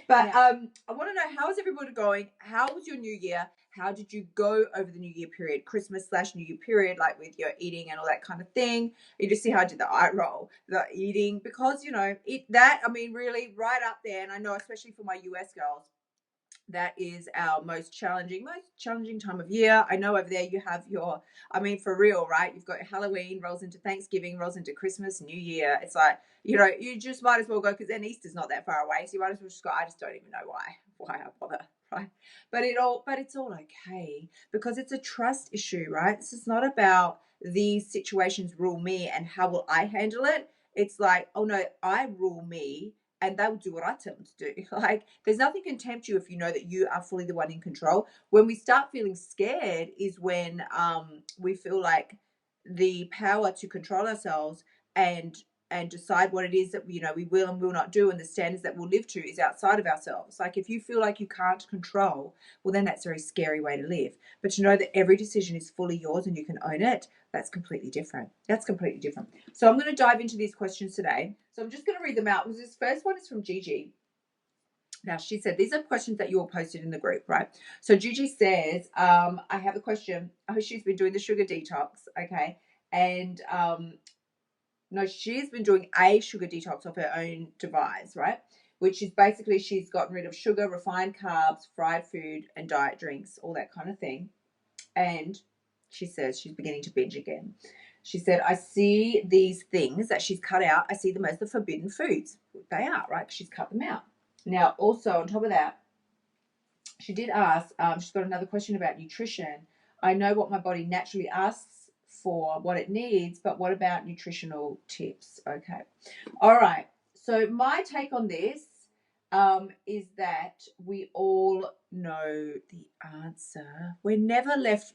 But I want to know, how is everybody going? How was your new year? How did you go over the new year period, Christmas/new year period, like with your eating and all that kind of thing? You just see how I did the eye roll, the eating, because really right up there. And I know, especially for my US girls, that is our most challenging time of year. I know over there you have your, for real, right? You've got Halloween, rolls into Thanksgiving, rolls into Christmas, New Year. It's like, you just might as well go, because then Easter's not that far away. So you might as well just go, I just don't even know why I bother, right? But it's all okay, because it's a trust issue, right? This is not about these situations rule me and how will I handle it. It's like, oh no, I rule me, and they will do what I tell them to do. Like, there's nothing can tempt you if you know that you are fully the one in control. When we start feeling scared is when we feel like the power to control ourselves and decide what it is that we will and will not do, and the standards that we'll live to is outside of ourselves. Like, if you feel like you can't control, well, then that's a very scary way to live. But to know that every decision is fully yours and you can own it, that's completely different. So I'm going to dive into these questions today. So I'm just going to read them out, because this first one is from Gigi. Now, she said, these are questions that you all posted in the group, right? So Gigi says, I have a question. Oh, she's been doing the sugar detox, okay? And no, she's been doing a sugar detox of her own device, right? Which is basically, she's gotten rid of sugar, refined carbs, fried food, and diet drinks, all that kind of thing. And she says she's beginning to binge again. She said, I see these things that she's cut out, I see them as the forbidden foods. They are, right? She's cut them out. Now, also, on top of that, she did ask, she's got another question about nutrition. I know what my body naturally asks for, what it needs, but what about nutritional tips? Okay. All right. So my take on this is that we all know the answer. We're never left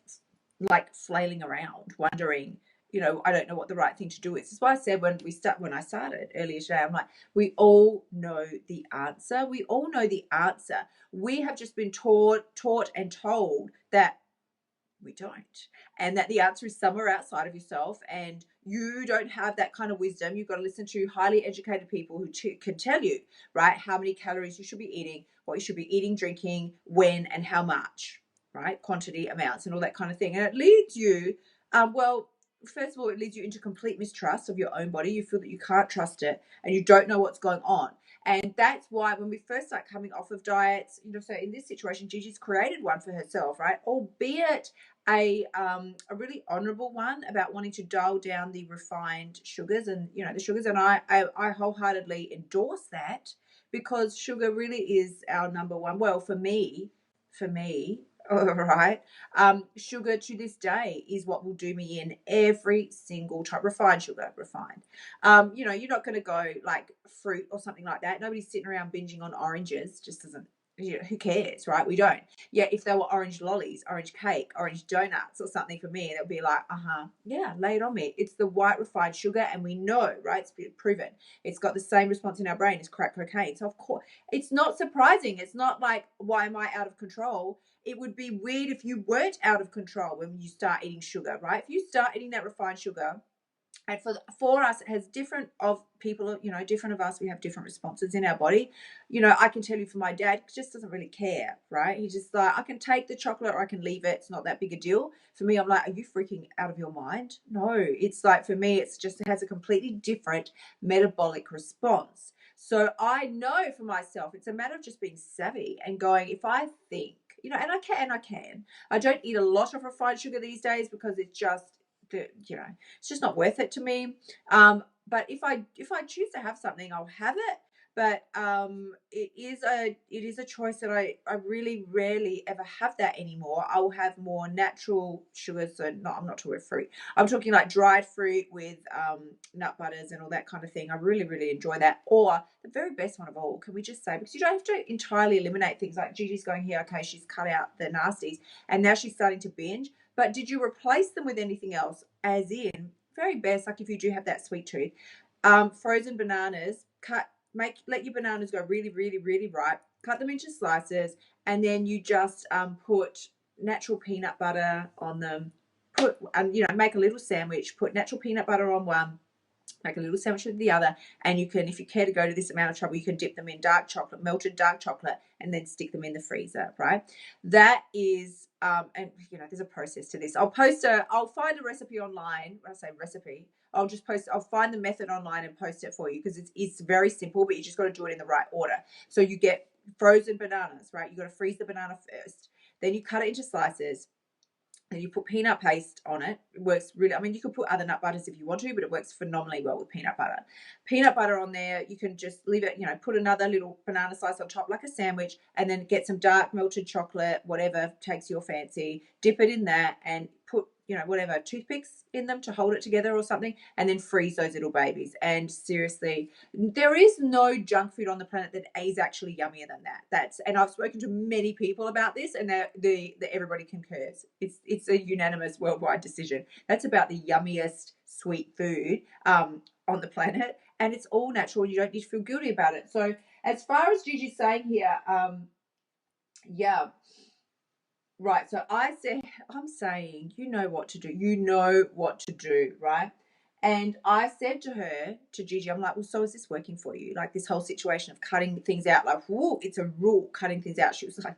like flailing around, wondering, I don't know what the right thing to do is. That's why I said when I started earlier today, I'm like, we all know the answer. We all know the answer. We have just been taught and told that we don't, and that the answer is somewhere outside of yourself, and you don't have that kind of wisdom. You've got to listen to highly educated people who can tell you, right, how many calories you should be eating, what you should be eating, drinking, when, and how much, right, quantity, amounts, and all that kind of thing. And it leads you, first of all, it leads you into complete mistrust of your own body. You feel that you can't trust it, and you don't know what's going on. And that's why when we first start coming off of diets, so in this situation, Gigi's created one for herself, right? Albeit a really honorable one, about wanting to dial down the refined sugars and, the sugars. And I wholeheartedly endorse that, because sugar really is our number one. Well, for me, all right. Sugar to this day is what will do me in every single time. Refined sugar, refined. You're not going to go like fruit or something like that. Nobody's sitting around binging on oranges. Just doesn't, who cares, right? We don't. Yet if there were orange lollies, orange cake, orange donuts or something, for me, that would be like, yeah, lay it on me. It's the white refined sugar, and we know, right? It's been proven. It's got the same response in our brain as crack cocaine. So of course, it's not surprising. It's not like, why am I out of control? It would be weird if you weren't out of control when you start eating sugar, right? If you start eating that refined sugar, and for us, it has different of people, different of us, we have different responses in our body. I can tell you, for my dad, just doesn't really care, right? He's just like, I can take the chocolate or I can leave it. It's not that big a deal. For me, I'm like, are you freaking out of your mind? No, it's like, for me, it has a completely different metabolic response. So I know for myself, it's a matter of just being savvy and going, if I think, and I can. I don't eat a lot of refined sugar these days, because it's just, it's just not worth it to me. But if I choose to have something, I'll have it. But it is a choice that I really rarely ever have that anymore. I will have more natural sugars. So I'm not talking about fruit. I'm talking like dried fruit with nut butters and all that kind of thing. I really, really enjoy that. Or the very best one of all, can we just say, because you don't have to entirely eliminate things. Like Gigi's going here, okay, she's cut out the nasties, and now she's starting to binge. But did you replace them with anything else? As in, very best, like if you do have that sweet tooth, frozen bananas, let your bananas go really, really, really ripe, cut them into slices, and then you just put natural peanut butter on them, make a little sandwich, put natural peanut butter on one, make a little sandwich with the other, and you can, if you care to go to this amount of trouble, you can dip them in dark chocolate, melted dark chocolate, and then stick them in the freezer, right? That is, and there's a process to this. I'll find a recipe online. When I say recipe, I'll find the method online and post it for you, because it's very simple, but you just got to do it in the right order. So you get frozen bananas, right? You got to freeze the banana first, then you cut it into slices. And you put peanut paste on it. It works really, you could put other nut butters if you want to, but it works phenomenally well with peanut butter. Peanut butter on there, you can just leave it, put another little banana slice on top like a sandwich, and then get some dark melted chocolate, whatever takes your fancy, dip it in that, and put, whatever, toothpicks in them to hold it together or something, and then freeze those little babies. And seriously, there is no junk food on the planet that is actually yummier than that. And I've spoken to many people about this, and everybody concurs. It's a unanimous worldwide decision. That's about the yummiest sweet food on the planet, and it's all natural, and you don't need to feel guilty about it. So as far as Gigi's saying here, yeah. Right, so I'm saying, you know what to do, right? And I said to Gigi, I'm like, well, so is this working for you? Like, this whole situation of cutting things out, like, whoa, it's a rule, cutting things out. She was like,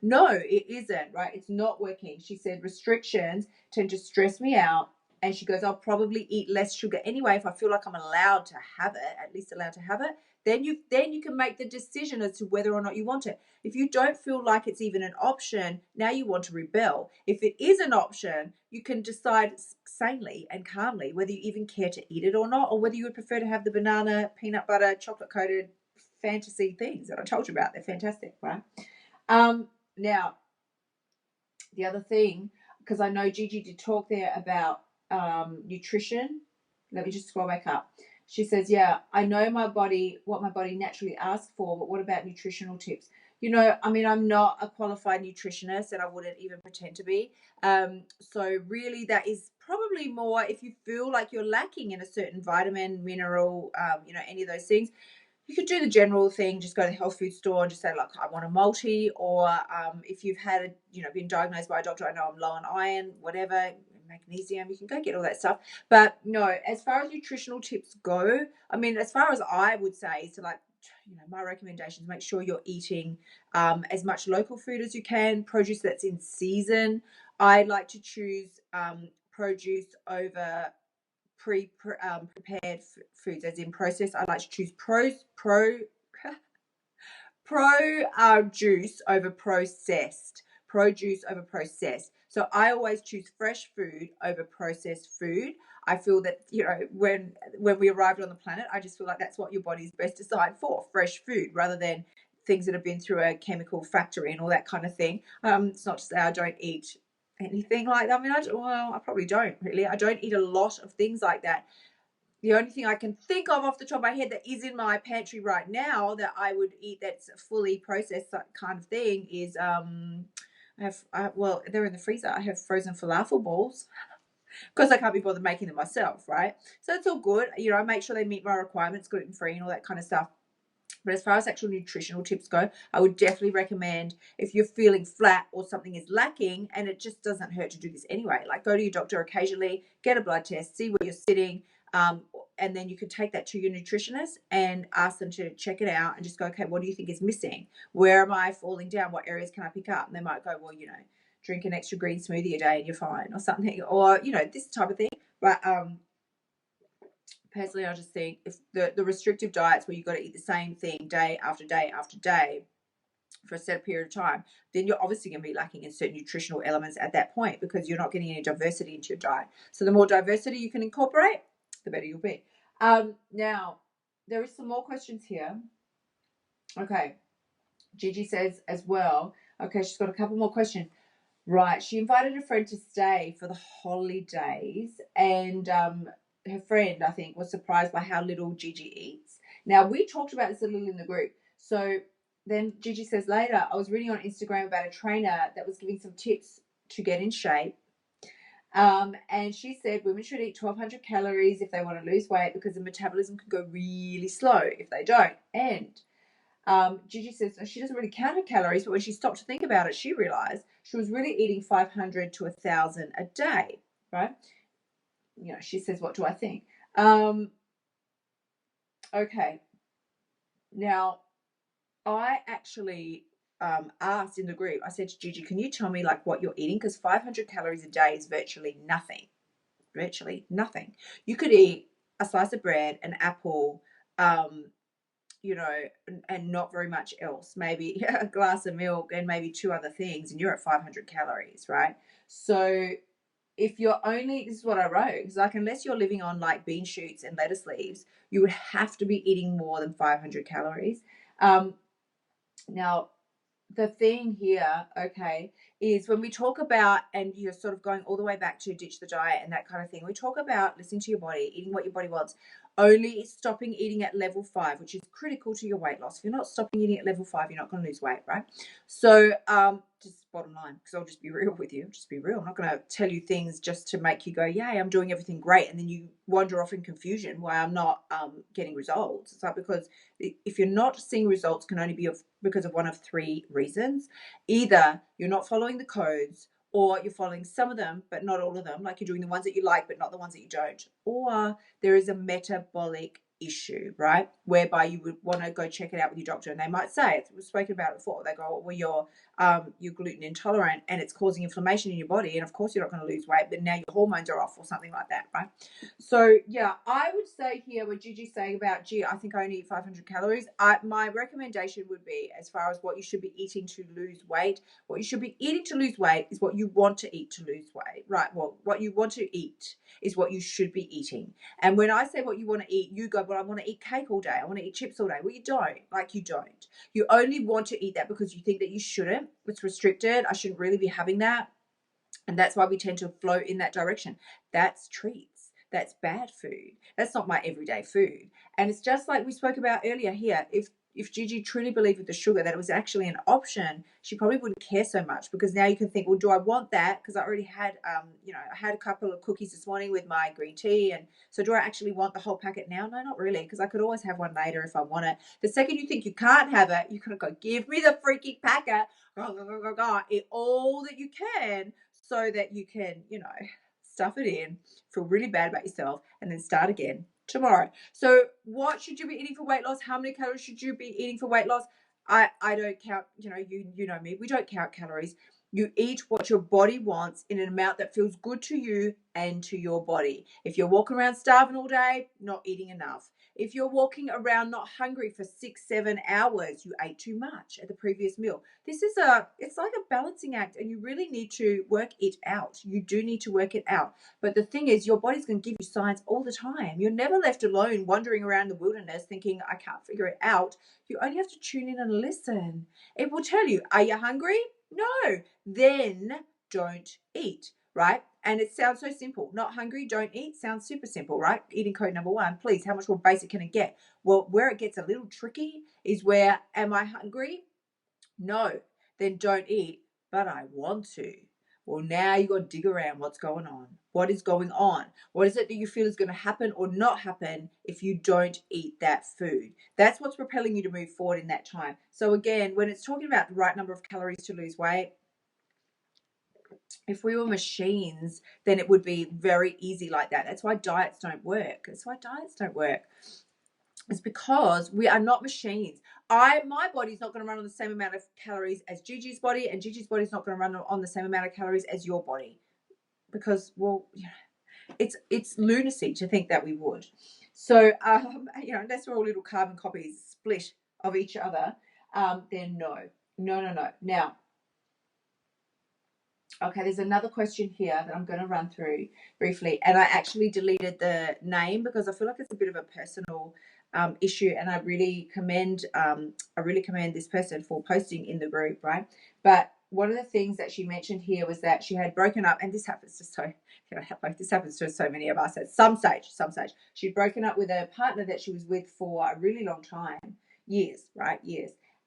no, it isn't, right? It's not working. She said restrictions tend to stress me out. And she goes, I'll probably eat less sugar anyway if I feel like I'm allowed to have it, at least allowed to have it. Then you can make the decision as to whether or not you want it. If you don't feel like it's even an option, now you want to rebel. If it is an option, you can decide sanely and calmly whether you even care to eat it or not, or whether you would prefer to have the banana, peanut butter, chocolate coated fantasy things that I told you about. They're fantastic, right? Now, the other thing, because I know Gigi did talk there about nutrition. Let me just scroll back up. She says, yeah, I know what my body naturally asks for, but what about nutritional tips? I'm not a qualified nutritionist, and I wouldn't even pretend to be. So really that is probably more if you feel like you're lacking in a certain vitamin, mineral, any of those things. You could do the general thing, just go to the health food store and just say, like, I want a multi, or if you've had been diagnosed by a doctor, I know I'm low on iron, whatever, magnesium, you can go get all that stuff. But no, as far as nutritional tips go, as far as I would say is to, like, my recommendations, make sure you're eating as much local food as you can, produce that's in season. I like to choose produce over prepared foods, as in processed. I like to choose pro juice over processed. Produce over processed. So I always choose fresh food over processed food. I feel that, when we arrived on the planet, I just feel like that's what your body's best designed for, fresh food, rather than things that have been through a chemical factory and all that kind of thing. It's not to say I don't eat anything like that. I probably don't really. I don't eat a lot of things like that. The only thing I can think of off the top of my head that is in my pantry right now that I would eat that's fully processed kind of thing is they're in the freezer. I have frozen falafel balls because I can't be bothered making them myself, right? So it's all good. I make sure they meet my requirements, gluten free and all that kind of stuff. But as far as actual nutritional tips go, I would definitely recommend, if you're feeling flat or something is lacking, and it just doesn't hurt to do this anyway, like, go to your doctor occasionally, get a blood test, see where you're sitting, and then you could take that to your nutritionist and ask them to check it out and just go, okay, what do you think is missing? Where am I falling down? What areas can I pick up? And they might go, well, drink an extra green smoothie a day and you're fine, or something, or, this type of thing. But personally, I just think if the restrictive diets where you've got to eat the same thing day after day after day for a set period of time, then you're obviously going to be lacking in certain nutritional elements at that point, because you're not getting any diversity into your diet. So the more diversity you can incorporate, the better you'll be. Now, there is some more questions here. Okay. Gigi says as well, okay, she's got a couple more questions. Right. She invited a friend to stay for the holidays, and her friend, I think, was surprised by how little Gigi eats. Now, we talked about this a little in the group. So then Gigi says later, I was reading on Instagram about a trainer that was giving some tips to get in shape. And she said women should eat 1,200 calories if they want to lose weight, because the metabolism can go really slow if they don't. And Gigi says she doesn't really count her calories, but when she stopped to think about it, she realized she was really eating 500 to 1,000 a day, right? She says, what do I think? Okay. Now, I actually asked in the group, I said to Gigi, can you tell me like what you're eating? Because 500 calories a day is virtually nothing. Virtually nothing. You could eat a slice of bread, an apple, you know, and not very much else. Maybe a glass of milk and maybe two other things, and you're at 500 calories, right? So if you're only, this is what I wrote, it's like unless you're living on like bean shoots and lettuce leaves, you would have to be eating more than 500 calories. Now, the thing here, okay, is when we talk about, and you're sort of going all the way back to ditch the diet and that kind of thing, we talk about listening to your body, eating what your body wants, only stopping eating at level 5, which is critical to your weight loss. If you're not stopping eating at level 5, you're not going to lose weight, right? So, just bottom line, because I'll just be real with you, just be real. I'm not going to tell you things just to make you go, yay, I'm doing everything great, and then you wander off in confusion why I'm not getting results. It's like, because if you're not seeing results, can only be because of one of 3 reasons. Either you're not following the codes, or you're following some of them but not all of them, like you're doing the ones that you like but not the ones that you don't, or there is a metabolic issue, right, whereby you would want to go check it out with your doctor, and they might say, we've spoken about it before, they go, well, you're gluten intolerant and it's causing inflammation in your body, and of course you're not going to lose weight, but now your hormones are off or something like that, right? So yeah, I would say here what Gigi's saying about, I think I only eat 500 calories. My recommendation would be, as far as what you should be eating to lose weight, what you should be eating to lose weight is what you want to eat to lose weight, right? Well, what you want to eat is what you should be eating. And when I say what you want to eat, you go, well, I want to eat cake all day. I want to eat chips all day. Well, you don't. Like, you don't. You only want to eat that because you think that you shouldn't. It's restricted. I shouldn't really be having that. And that's why we tend to flow in that direction. That's treats. That's bad food. That's not my everyday food. And it's just like we spoke about earlier here. If Gigi truly believed with the sugar that it was actually an option, she probably wouldn't care so much, because now you can think, well, do I want that? Because I already had, I had a couple of cookies this morning with my green tea. And so do I actually want the whole packet now? No, not really, because I could always have one later if I want it. The second you think you can't have it, you're going to go, give me the freaking packet. Eat all that you can, so that you can, stuff it in, feel really bad about yourself, and then start again tomorrow. So what should you be eating for weight loss? How many calories should you be eating for weight loss? I don't count, you know me, we don't count calories. You eat what your body wants in an amount that feels good to you and to your body. If you're walking around starving all day, not eating enough. If you're walking around not hungry for 6-7 hours, you ate too much at the previous meal. It's like a balancing act, and you really need to work it out. You do need to work it out. But the thing is, your body's going to give you signs all the time. You're never left alone wandering around the wilderness thinking, I can't figure it out. You only have to tune in and listen. It will tell you, are you hungry? No. Then don't eat, right? And it sounds so simple. Not hungry, don't eat sounds super simple, right? Eating code number 1. Please, how much more basic can it get? Well, where it gets a little tricky is where, am I hungry? No. Then don't eat, but I want to. Well, now you got to dig around what's going on. What is going on? What is it that you feel is going to happen or not happen if you don't eat that food? That's what's propelling you to move forward in that time. So again, when it's talking about the right number of calories to lose weight, if we were machines, then it would be very easy like that. That's why diets don't work. It's because we are not machines. My body's not going to run on the same amount of calories as Gigi's body, and Gigi's body's not going to run on the same amount of calories as your body. Because, well, it's lunacy to think that we would. So, unless we're all little carbon copies split of each other, then no. Now, okay, there's another question here that I'm going to run through briefly, and I actually deleted the name because I feel like it's a bit of a personal issue, and I really commend this person for posting in the group, right? But one of the things that she mentioned here was that she had broken up, and this happens to this happens to so many of us at some stage. She'd broken up with a partner that she was with for a really long time, years.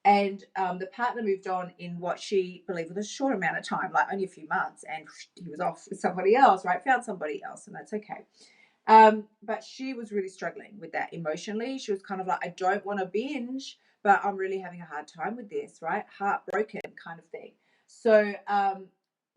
And the partner moved on in what she believed was a short amount of time, like only a few months, and he was off with somebody else, right? Found somebody else, and that's okay. But she was really struggling with that emotionally. She was kind of like, I don't want to binge, but I'm really having a hard time with this, right? Heartbroken kind of thing. So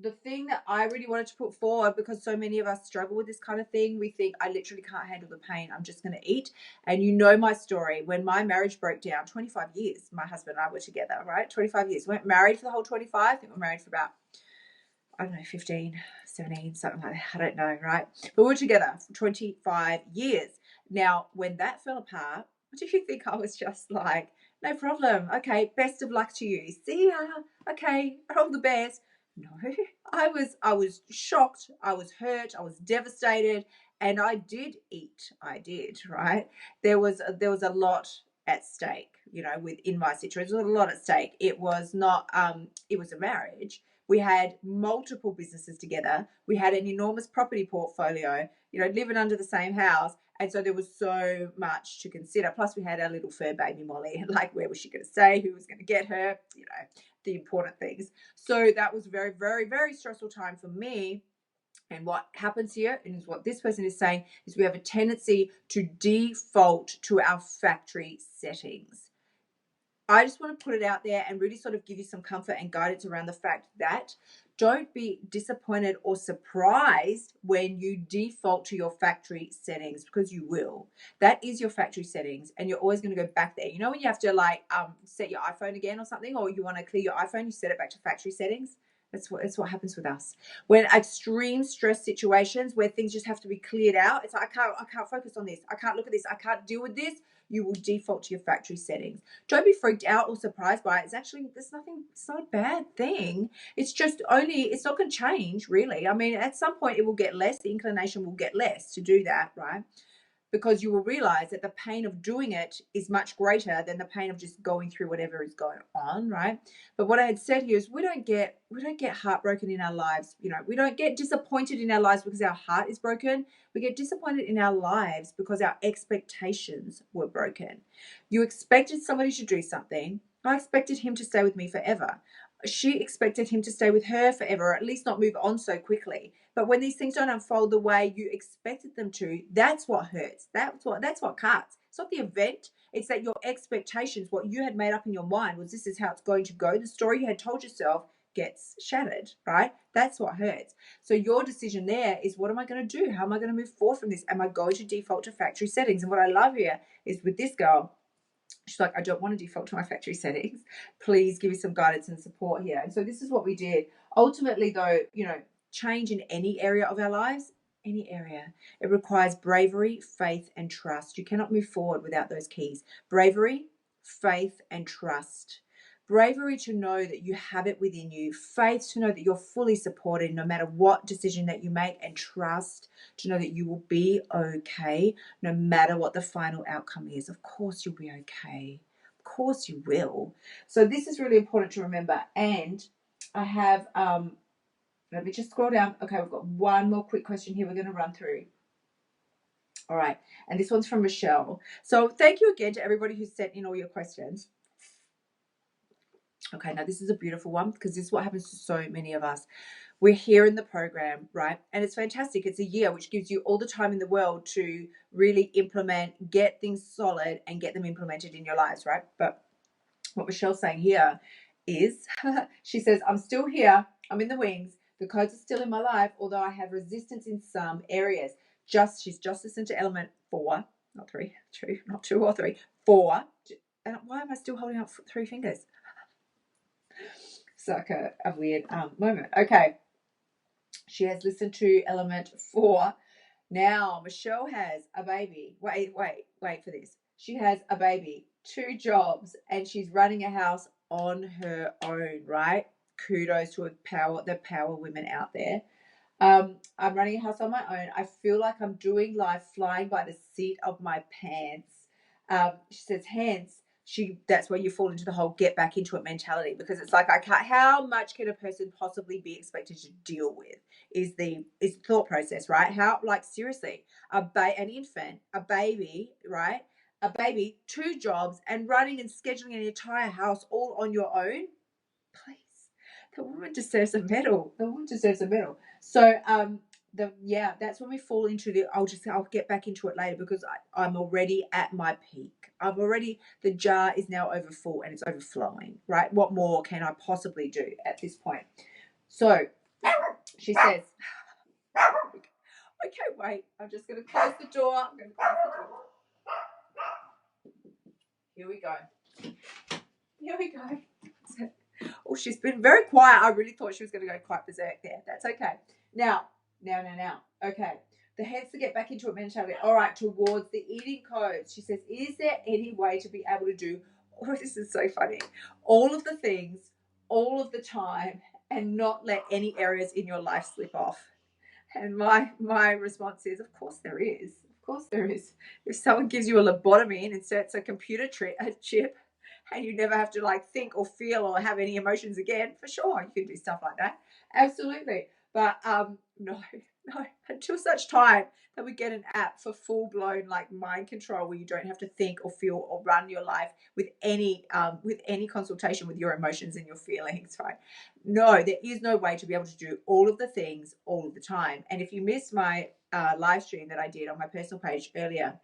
the thing that I really wanted to put forward, because so many of us struggle with this kind of thing, we think, I literally can't handle the pain, I'm just going to eat. And you know my story. When my marriage broke down, 25 years, my husband and I were together, right? 25 years. We weren't married for the whole 25. I think we were married for about, I don't know, 15, 17, something like that. I don't know, right? But we were together for 25 years. Now, when that fell apart, what do you think? I was just like, no problem. Okay, best of luck to you. See ya. Okay, all the best. No, I was shocked. I was hurt. I was devastated, and I did eat. I did, right? There was a lot at stake, within my situation. There was a lot at stake. It was not. It was a marriage. We had multiple businesses together. We had an enormous property portfolio. Living under the same house. And so there was so much to consider. Plus, we had our little fur baby Molly. Like, where was she going to stay? Who was going to get her? The important things. So that was a very, very, very stressful time for me. And what happens here, and is what this person is saying, is we have a tendency to default to our factory settings. I just want to put it out there and really sort of give you some comfort and guidance around the fact that don't be disappointed or surprised when you default to your factory settings, because you will. That is your factory settings, and you're always going to go back there. When you have to set your iPhone again or something, or you want to clear your iPhone, you set it back to factory settings. That's what happens with us. When extreme stress situations where things just have to be cleared out, it's like, I can't focus on this. I can't look at this. I can't deal with this. You will default to your factory settings. Don't be freaked out or surprised by it. It's not a bad thing. It's not going to change, really. I mean, at some point it will get less. The inclination will get less to do that, right? Because you will realize that the pain of doing it is much greater than the pain of just going through whatever is going on, right? But what I had said here is we don't get heartbroken in our lives. We don't get disappointed in our lives because our heart is broken. We get disappointed in our lives because our expectations were broken. You expected somebody to do something. I expected him to stay with me forever. She expected him to stay with her forever, or at least not move on so quickly. But when these things don't unfold the way you expected them to, that's what hurts. That's what cuts. It's not the event. It's that your expectations, what you had made up in your mind was this is how it's going to go. The story you had told yourself gets shattered, right? That's what hurts. So your decision there is, what am I going to do? How am I going to move forward from this? Am I going to default to factory settings? And what I love here is with this girl, she's like, I don't want to default to my factory settings. Please give me some guidance and support here. And so this is what we did. Ultimately, though, change in any area of our lives, any area, it requires bravery, faith, and trust. You cannot move forward without those keys. Bravery, faith, and trust. Bravery to know that you have it within you. Faith to know that you're fully supported no matter what decision that you make. And trust to know that you will be okay no matter what the final outcome is. Of course you'll be okay. Of course you will. So this is really important to remember. And I have, let me just scroll down. Okay, we've got one more quick question here we're going to run through. All right. And this one's from Michelle. So thank you again to everybody who sent in all your questions. Okay, now this is a beautiful one, because this is what happens to so many of us. We're here in the program, right? And it's fantastic. It's a year which gives you all the time in the world to really implement, get things solid and get them implemented in your lives, right? But what Michelle's saying here is, she says, I'm still here. I'm in the wings. The codes are still in my life, although I have resistance in some areas. She's just listened to element 4, not 3, not 2 or 3, 4. And why am I still holding up 3 fingers? It's like a weird moment. Okay. She has listened to element 4. Now, Michelle has a baby. Wait for this. She has a baby, 2 jobs, and she's running a house on her own, right? Kudos to the power women out there. I'm running a house on my own. I feel like I'm doing life flying by the seat of my pants. She says, hence, that's where you fall into the whole get back into it mentality, because it's like, how much can a person possibly be expected to deal with is the thought process, right? How, like, seriously, an infant, a baby, right? A baby, 2 jobs, and running and scheduling an entire house all on your own. Please, the woman deserves a medal. So that's when we fall into I'll get back into it later, because I'm already at my peak. The jar is now over full and it's overflowing, right? What more can I possibly do at this point? So She says, okay, wait, I'm just going to close the door. I'm going to close the door. Here we go. Here we go. Oh, she's been very quiet. I really thought she was going to go quite berserk there. That's okay. Now. Okay. The heads to get back into it mentality. All right, towards the eating codes. She says, is there any way to be able to do, oh, this is so funny, all of the things, all of the time, and not let any areas in your life slip off? And my response is, of course there is. Of course there is. If someone gives you a lobotomy and inserts a computer chip, and you never have to like think or feel or have any emotions again, for sure, you can do stuff like that. Absolutely. But no, until such time that we get an app for full-blown like mind control where you don't have to think or feel or run your life with any consultation with your emotions and your feelings, right? No, there is no way to be able to do all of the things all of the time. And if you missed my live stream that I did on my personal page earlier,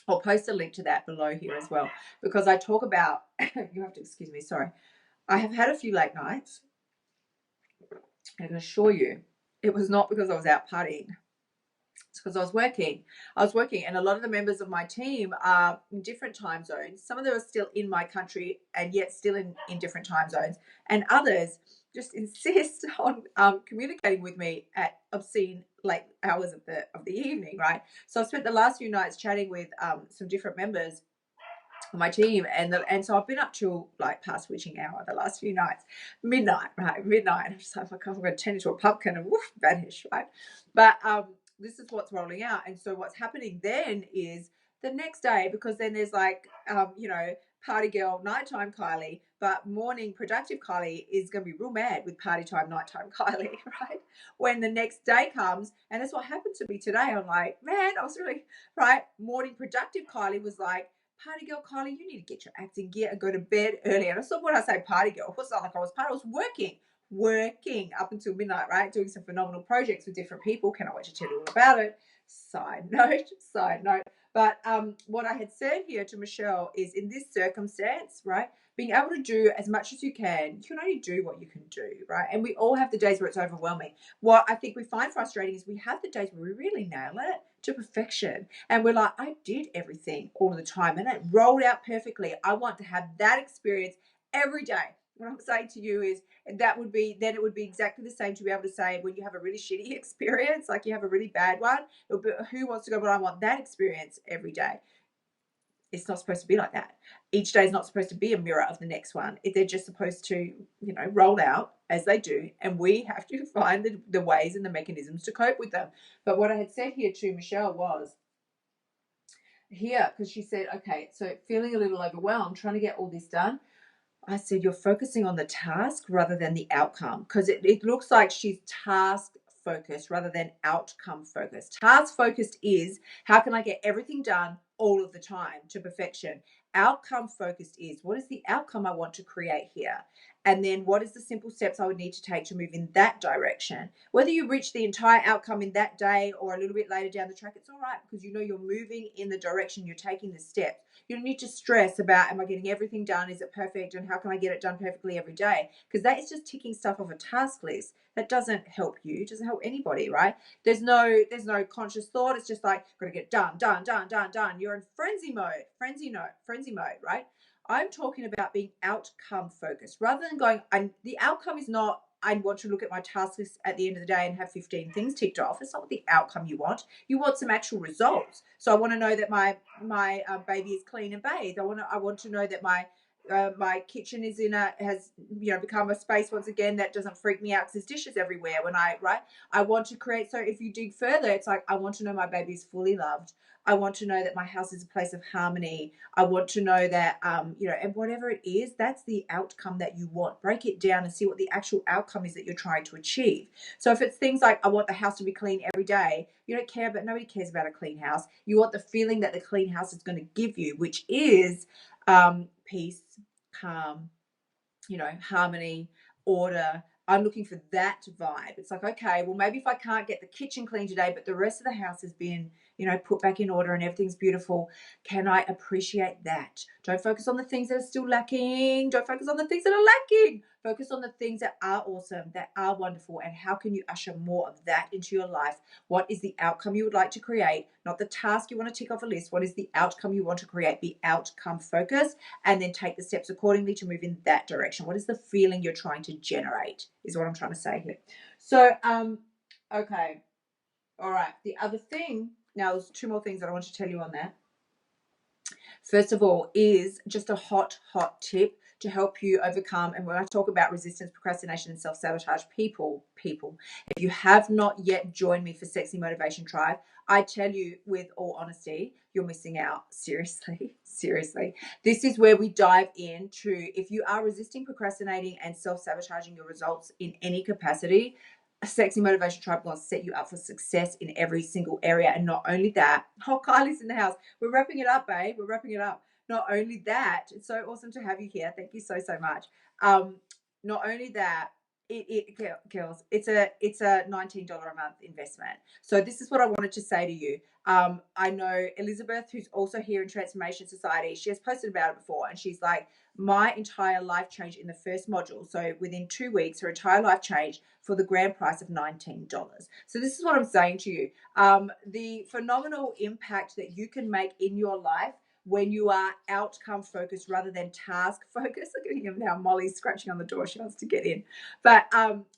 I'll post a link to that below here as well, because I talk about, you have to excuse me, sorry. I have had a few late nights. I can assure you, it was not because I was out partying. It's because I was working. And a lot of the members of my team are in different time zones. Some of them are still in my country and yet still in different time zones. And others just insist on communicating with me at obscene late hours of the evening, right? So I've spent the last few nights chatting with some different members on my team, and so I've been up till like past witching hour the last few nights, midnight. I'm just like, I'm going to turn into a pumpkin and woof, vanish, right? But this is what's rolling out, and so what's happening then is the next day, because then there's like party girl nighttime Kylie, but morning productive Kylie is going to be real mad with party time nighttime Kylie, right? When the next day comes, and that's what happened to me today. I'm like, man, I was really right. Morning productive Kylie was like, party girl Kylie, you need to get your act in gear and go to bed early. And so when I say party girl, it's not like I was partying. I was working up until midnight, right? Doing some phenomenal projects with different people. Cannot wait to tell you all about it. Side note. But what I had said here to Michelle is, in this circumstance, right, being able to do as much as you can only do what you can do, right? And we all have the days where it's overwhelming. What I think we find frustrating is we have the days where we really nail it to perfection. And we're like, I did everything all the time and it rolled out perfectly. I want to have that experience every day. What I'm saying to you is it would be exactly the same to be able to say, when you have a really shitty experience, like you have a really bad one, who wants to go, but I want that experience every day. It's not supposed to be like that. Each day is not supposed to be a mirror of the next one. They're just supposed to, roll out as they do. And we have to find the ways and the mechanisms to cope with them. But what I had said here to Michelle was, here, because she said, okay, so feeling a little overwhelmed, trying to get all this done. I said, you're focusing on the task rather than the outcome, because it looks like she's task focused rather than outcome focused. Task focused is, how can I get everything done all of the time to perfection? Outcome focused is, what is the outcome I want to create here? And then what is the simple steps I would need to take to move in that direction? Whether you reach the entire outcome in that day or a little bit later down the track, it's all right, because you're moving in the direction, you're taking the steps. You don't need to stress about, am I getting everything done? Is it perfect? And how can I get it done perfectly every day? Because that is just ticking stuff off a task list. That doesn't help you. It doesn't help anybody, right? There's no conscious thought. It's just like, got to get done. You're in frenzy mode, right? I'm talking about being outcome focused rather than going, the outcome is not, I want to look at my task list at the end of the day and have 15 things ticked off. It's not what the outcome you want. You want some actual results. So I want to know that my baby is clean and bathed. I want to know that my kitchen has become a space once again that doesn't freak me out because there's dishes everywhere I want to create. So if you dig further, it's like, I want to know my baby's fully loved. I want to know that my house is a place of harmony. I want to know that, and whatever it is, that's the outcome that you want. Break it down and see what the actual outcome is that you're trying to achieve. So if it's things like, I want the house to be clean every day, you don't care, but nobody cares about a clean house. You want the feeling that the clean house is going to give you, which is peace, calm, harmony, order. I'm looking for that vibe. It's like, okay, well, maybe if I can't get the kitchen clean today, but the rest of the house has been put back in order and everything's beautiful. Can I appreciate that? Don't focus on the things that are still lacking. Don't focus on the things that are lacking. Focus on the things that are awesome, that are wonderful, and how can you usher more of that into your life? What is the outcome you would like to create? Not the task you want to tick off a list. What is the outcome you want to create? Be outcome focused, and then take the steps accordingly to move in that direction. What is the feeling you're trying to generate is what I'm trying to say here. So, okay. All right. The other thing, now there's two more things that I want to tell you on that. First of all, is just a hot tip to help you overcome. And when I talk about resistance, procrastination, and self-sabotage, people, if you have not yet joined me for Sexy Motivation Tribe, I tell you with all honesty, you're missing out. Seriously. This is where we dive into, if you are resisting, procrastinating, and self-sabotaging your results in any capacity, Sexy Motivation Tribe will set you up for success in every single area. And not only that, Kylie's in the house. We're wrapping it up, babe. We're wrapping it up. Not only that, it's so awesome to have you here. Thank you so much. Not only that, kills. It's a $19 a month investment. So this is what I wanted to say to you. I know Elizabeth, who's also here in Transformation Society, she has posted about it before, and she's like, my entire life changed in the first module. So within 2 weeks, her entire life changed for the grand price of $19. So this is what I'm saying to you. The phenomenal impact that you can make in your life when you are outcome focused rather than task focused. Look at him now. Molly's scratching on the door. She wants to get in. But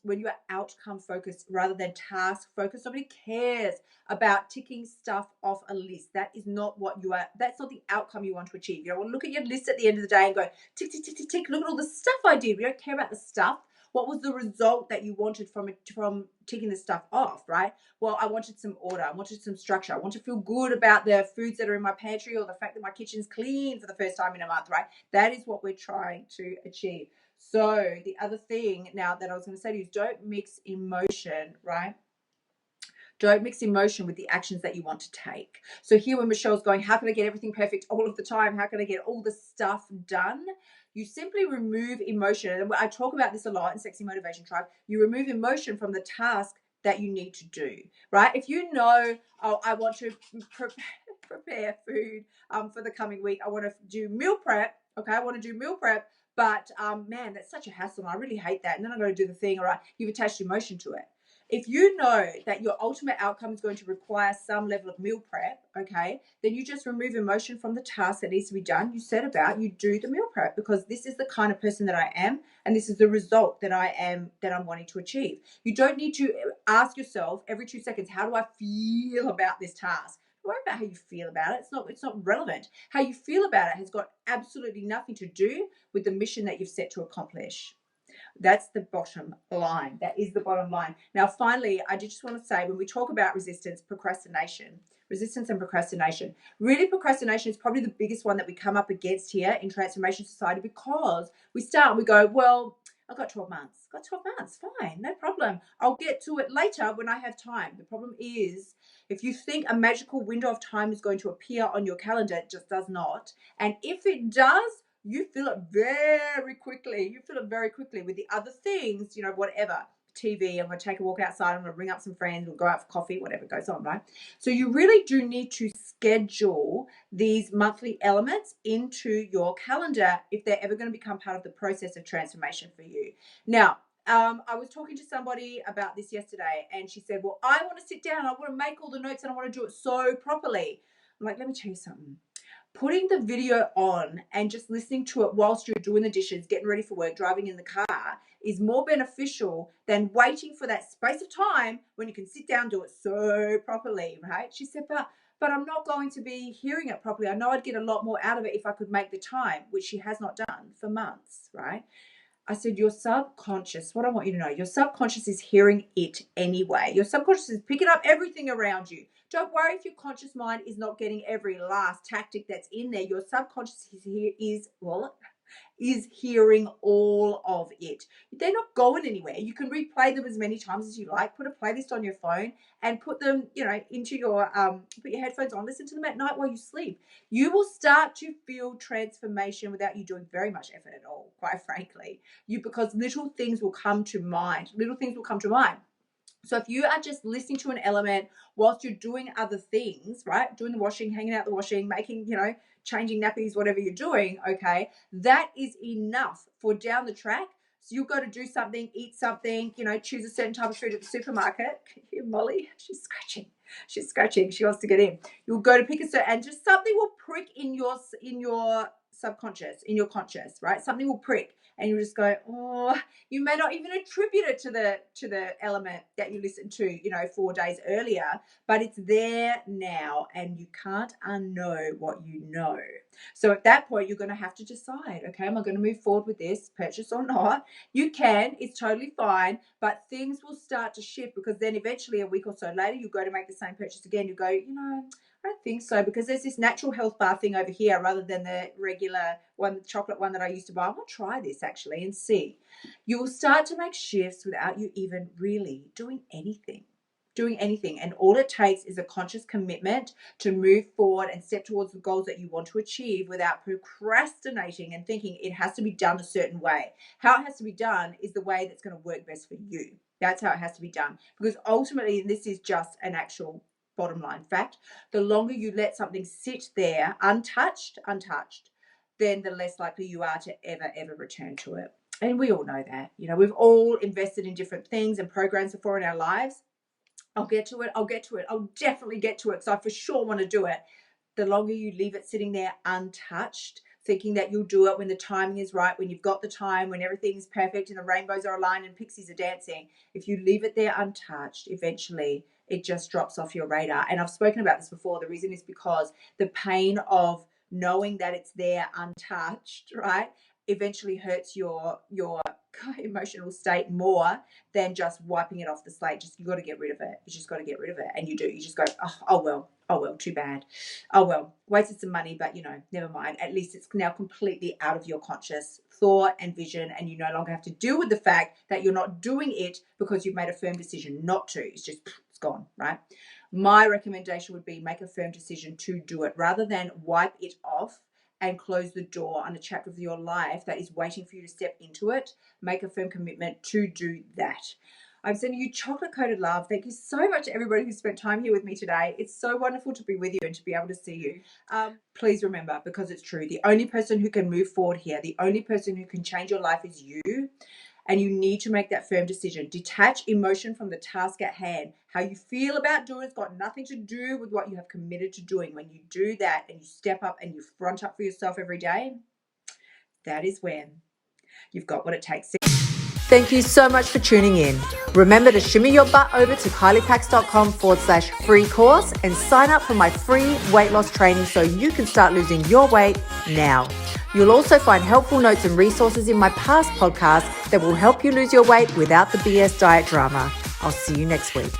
when you are outcome focused rather than task focused, nobody cares about ticking stuff off a list. That is not what you are. That's not the outcome you want to achieve. You don't want to look at your list at the end of the day and go, tick, tick, tick, tick, tick. Look at all the stuff I did. We don't care about the stuff. What was the result that you wanted from ticking the stuff off, right? Well, I wanted some order. I wanted some structure. I want to feel good about the foods that are in my pantry, or the fact that my kitchen's clean for the first time in a month, right? That is what we're trying to achieve. So the other thing now that I was going to say to you is, don't mix emotion, right? Don't mix emotion with the actions that you want to take. So here when Michelle's going, how can I get everything perfect all of the time? How can I get all the stuff done? You simply remove emotion. And I talk about this a lot in Sexy Motivation Tribe. You remove emotion from the task that you need to do, right? If you know, oh, I want to prepare food for the coming week. I want to do meal prep. Okay, I want to do meal prep. But man, that's such a hassle. I really hate that. And then I'm going to do the thing. All right, you've attached emotion to it. If you know that your ultimate outcome is going to require some level of meal prep, okay, then you just remove emotion from the task that needs to be done. You set about, you do the meal prep, because this is the kind of person that I am, and this is the result that I'm wanting to achieve. You don't need to ask yourself every 2 seconds, how do I feel about this task? Don't worry about how you feel about it. It's not relevant. How you feel about it has got absolutely nothing to do with the mission that you've set to accomplish. That's the bottom line. That is the bottom line. Now, finally, I just want to say, when we talk about resistance and procrastination, really procrastination is probably the biggest one that we come up against here in Transformation Society, because we start and we go, well, I've got 12 months. Fine, no problem. I'll get to it later when I have time. The problem is, if you think a magical window of time is going to appear on your calendar, it just does not. And if it does, you feel it very quickly. With the other things, whatever. TV, I'm going to take a walk outside, I'm going to ring up some friends, we'll go out for coffee, whatever goes on, right? So you really do need to schedule these monthly elements into your calendar if they're ever going to become part of the process of transformation for you. Now, I was talking to somebody about this yesterday, and she said, well, I want to sit down, I want to make all the notes, and I want to do it so properly. I'm like, let me tell you something. Putting the video on and just listening to it whilst you're doing the dishes, getting ready for work, driving in the car, is more beneficial than waiting for that space of time when you can sit down and do it so properly, right? She said, but I'm not going to be hearing it properly. I know I'd get a lot more out of it if I could make the time, which she has not done for months, right? I said, your subconscious, what I want you to know, your subconscious is hearing it anyway. Your subconscious is picking up everything around you. Don't worry if your conscious mind is not getting every last tactic that's in there. Your subconscious is hearing all of it. They're not going anywhere. You can replay them as many times as you like. Put a playlist on your phone and put them, into your put your headphones on. Listen to them at night while you sleep. You will start to feel transformation without you doing very much effort at all, quite frankly. Because little things will come to mind. So if you are just listening to an element whilst you're doing other things, right? Doing the washing, hanging out the washing, making, changing nappies, whatever you're doing, okay, that is enough for down the track. So you've got to do something, eat something, choose a certain type of food at the supermarket. Here, Molly, she's scratching. She wants to get in. You'll go to pick a certain, and just something will prick in your subconscious, in your conscious, right? Something will prick, and you'll just go, oh. You may not even attribute it to the element that you listened to, 4 days earlier, but it's there now, and you can't unknow what you know. So at that point, you're going to have to decide, okay, am I going to move forward with this purchase or not? You can, it's totally fine, but things will start to shift, because then eventually a week or so later, you go to make the same purchase again. You go, I don't think so, because there's this natural health bar thing over here rather than the regular one, the chocolate one that I used to buy. I want to try this actually and see. You will start to make shifts without you even really doing anything. And all it takes is a conscious commitment to move forward and step towards the goals that you want to achieve without procrastinating and thinking it has to be done a certain way. How it has to be done is the way that's going to work best for you. That's how it has to be done, because ultimately this is just an actual bottom line fact. The longer you let something sit there untouched, then the less likely you are to ever return to it. And we all know that. We've all invested in different things and programs before in our lives. I'll get to it. I'll definitely get to it, because I for sure want to do it. The longer you leave it sitting there untouched, thinking that you'll do it when the timing is right, when you've got the time, when everything's perfect and the rainbows are aligned and pixies are dancing, if you leave it there untouched, eventually it just drops off your radar. And I've spoken about this before. The reason is because the pain of knowing that it's there untouched, right, eventually hurts your emotional state more than just wiping it off the slate. You got to get rid of it. You just got to get rid of it. And you do. You just go, oh well, too bad. Oh well, wasted some money, but never mind. At least it's now completely out of your conscious thought and vision, and you no longer have to deal with the fact that you're not doing it because you've made a firm decision not to. It's gone, right? My recommendation would be make a firm decision to do it rather than wipe it off and close the door on a chapter of your life that is waiting for you to step into it. Make a firm commitment to do that. I'm sending you chocolate-coated love. Thank you so much to everybody who spent time here with me today. It's so wonderful to be with you and to be able to see you. Please remember, because it's true, the only person who can move forward here, the only person who can change your life is you. And you need to make that firm decision. Detach emotion from the task at hand. How you feel about doing it's got nothing to do with what you have committed to doing. When you do that and you step up and you front up for yourself every day, that is when you've got what it takes. Thank you so much for tuning in. Remember to shimmy your butt over to kyliepax.com/free course and sign up for my free weight loss training so you can start losing your weight now. You'll also find helpful notes and resources in my past podcasts that will help you lose your weight without the BS diet drama. I'll see you next week.